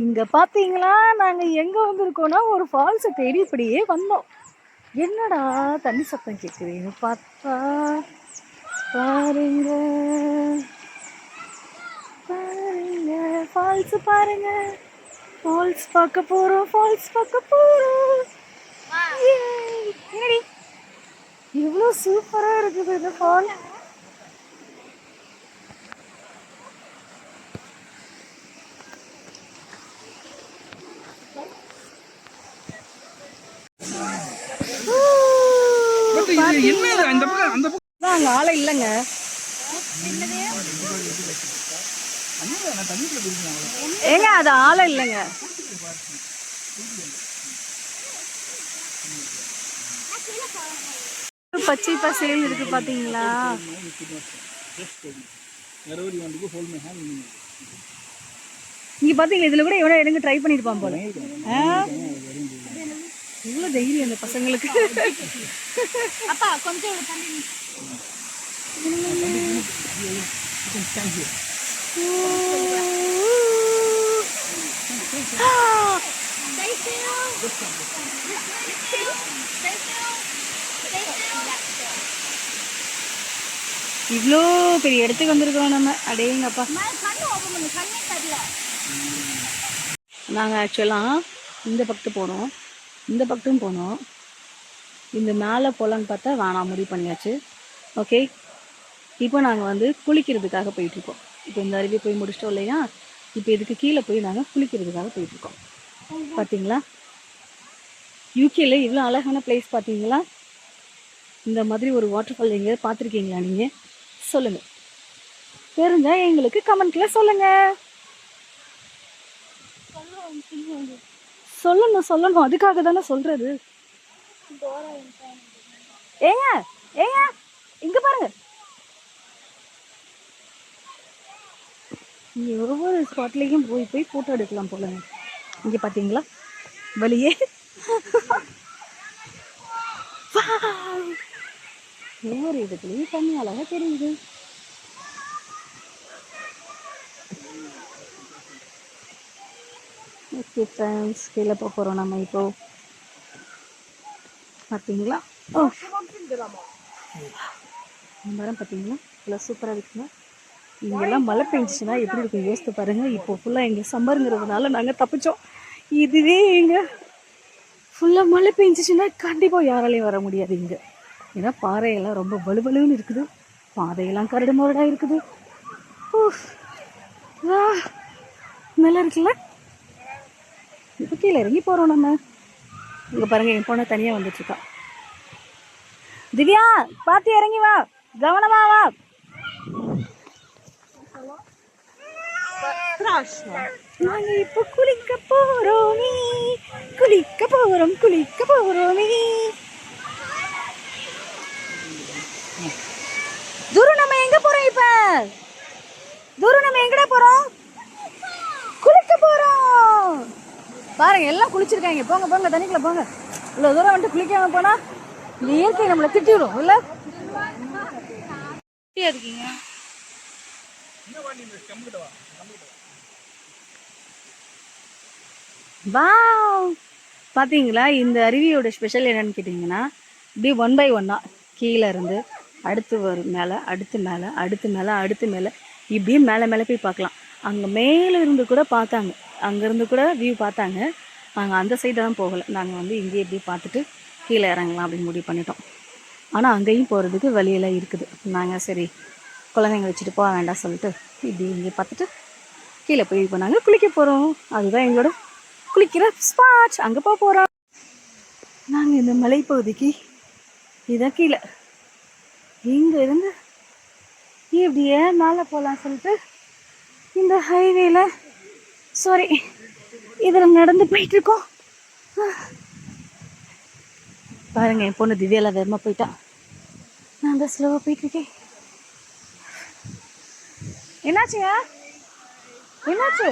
இங்க பாத்தீங்களா, நாங்க எங்க வந்திருக்கோம்னா ஒரு ஃபால்ஸ தேடி இப்படியே வந்தோம். என்னடா தண்ணி சத்தம் கேக்குதுன்னு பார்த்தா, பாருங்க பாருங்க ஃபால்ஸ் பாருங்க. ஃபால்ஸ் பார்க்க போறோம், ஃபால்ஸ் பார்க்க போறோம். என்னடி இவ்வளோ சூப்பரா இருக்குது இந்த ஃபால். அங்க ஆளை இல்லைங்க. ஏங்க அது ஆளை இல்லைங்க. பச்சை பசேல் இருக்கு பாத்தீங்களா. இங்க பாத்தீங்க, இதுல கூட எவ்வளவு எடுங்க ட்ரை பண்ணிருப்பான் போல. இவ்வளவு தைரியம் அந்த பசங்களுக்கு. அப்பா கொஞ்சம் இவ்வளோ பெரிய இடத்துக்கு வந்திருக்கோம் நம்ம. அடேங்கப்பா. நாங்கள் ஆக்சுவலாக இந்த பக்கத்து போனோம், இந்த பக்கத்தும் போனோம். இந்த மேலே போகலான்னு பார்த்தா வேணாம், முடிவு பண்ணியாச்சு. ஓகே, இப்போ நாங்கள் வந்து குளிக்கிறதுக்காக போயிட்டுருக்கோம். இப்போ இந்த அருவி போய் முடிச்சிட்டோம் இல்லையா, இப்போ இதுக்கு கீழே போய் நாங்கள் குளிக்கிறதுக்காக போயிட்டுருக்கோம். பார்த்தீங்களா, யூகேல இவ்வளோ அழகான பிளேஸ் பார்த்தீங்களா. இந்த மாதிரி ஒரு வாட்டர் ஃபால் எங்கேயாவது பார்த்துருக்கீங்களா நீங்கள்? சொல்லுங்கள், தெரிஞ்சா எங்களுக்கு கமெண்ட்ல சொல்லுங்கள். சொல்லணும், அதுக்காக தானே சொல்றது. ஏங்க ஏங்க இங்க பாருங்க, இங்க ஒவ்வொரு ஸ்பாட்லேயும் போய் போய் ஃபோட்டோ எடுக்கலாம் போலங்க. இங்கே பார்த்தீங்களா வெளியே ஒவ்வொரு இடத்துலையும் தண்ணி அழகாக தெரியுது. ஓகே ஃப்ரெண்ட்ஸ், கீழே போக போகிறோம் நம்ம இப்போ. பார்த்தீங்களா, ஓ மரம் பார்த்தீங்களா இவ்வளோ சூப்பராக இருக்குங்க. இங்கெல்லாம் மழை பெஞ்சிச்சுன்னா எப்படி இருக்கும் யோசித்து பாருங்கள். இப்போ ஃபுல்லாக எங்கள் சம்மருங்கிறதுனால நாங்கள் தப்பிச்சோம். இதுவே எங்கள் ஃபுல்லாக மழை பெஞ்சிச்சுன்னா கண்டிப்பாக யாராலையும் வர முடியாது இங்கே. ஏன்னா பாறையெல்லாம் ரொம்ப வலுவலுன்னு இருக்குது, பாதையெல்லாம் கரடு முரடாக இருக்குது. நல்லா இருக்குல்ல. இப்போ கீழே இறங்கி போகிறோம் நம்ம. இங்கே பாருங்கள், என் பொண்ணை தனியாக வந்துட்டுருக்கா. திவ்யா பார்த்து இறங்கி வா, கவனமா வா. நாங்க இப்போ குளிக்க போறோமே, குளிக்க போறோமே. துரு நம்ம எங்க போறோம் இப்ப? துரு நம்ம எங்கடா போறோம்? குளிக்க போறோம். பாருங்க எல்லாம் குளிச்சிருக்காங்க. போங்க போங்க, தண்ணிக்குள்ள போங்க. இவ்வளவு தூரம் வந்துட்டு குளிக்காம போனா இந்த இயற்கை நம்மளை திட்டிடும் இல்ல. இருக்கீங்க பார்த்தீங்களா. இந்த அருவியோட ஸ்பெஷல் என்னன்னு கேட்டிங்கன்னா, இப்படி 1 by 1 கீழே இருந்து அடுத்து வரும் மேலே, அடுத்து மேலே, அடுத்து மேலே, அடுத்து மேலே, இப்படியே மேலே மேலே போய் பார்க்கலாம். அங்கே மேலே இருந்து கூட பார்த்தாங்க, அங்கேருந்து கூட வியூ பார்த்தாங்க. நாங்கள் அந்த சைடு தான் போகலை, நாங்கள் வந்து இங்கேயே இப்படி பார்த்துட்டு கீழே இறங்கலாம் அப்படின்னு முடிவு பண்ணிட்டோம். ஆனால் அங்கேயும் போகிறதுக்கு வழியெல்லாம் இருக்குது. நாங்கள் சரி குழந்தைங்க வச்சுட்டு போக வேண்டாம் சொல்லிட்டு இப்படி இங்கே பார்த்துட்டு கீழே போய் இப்போ நாங்கள் குளிக்க போகிறோம். அதுதான் எங்களோட குளிக்கிற ஸ்பாட். அங்கே போக போகிறோம் நாங்கள். இந்த மலைப்பகுதிக்கு இதான் கீழே, இங்கே இருந்து இப்படியே மேலே போகலாம் சொல்லிட்டு இந்த ஹைவேல சாரி இதில் நடந்து போயிட்டுருக்கோம். பாருங்க, என் பொண்ணு திவ்யால வேகமாக போயிட்டா, நான் தான் ஸ்லோவாக போயிட்டுருக்கேன். என்னாச்சுங்க, என்னாச்சு?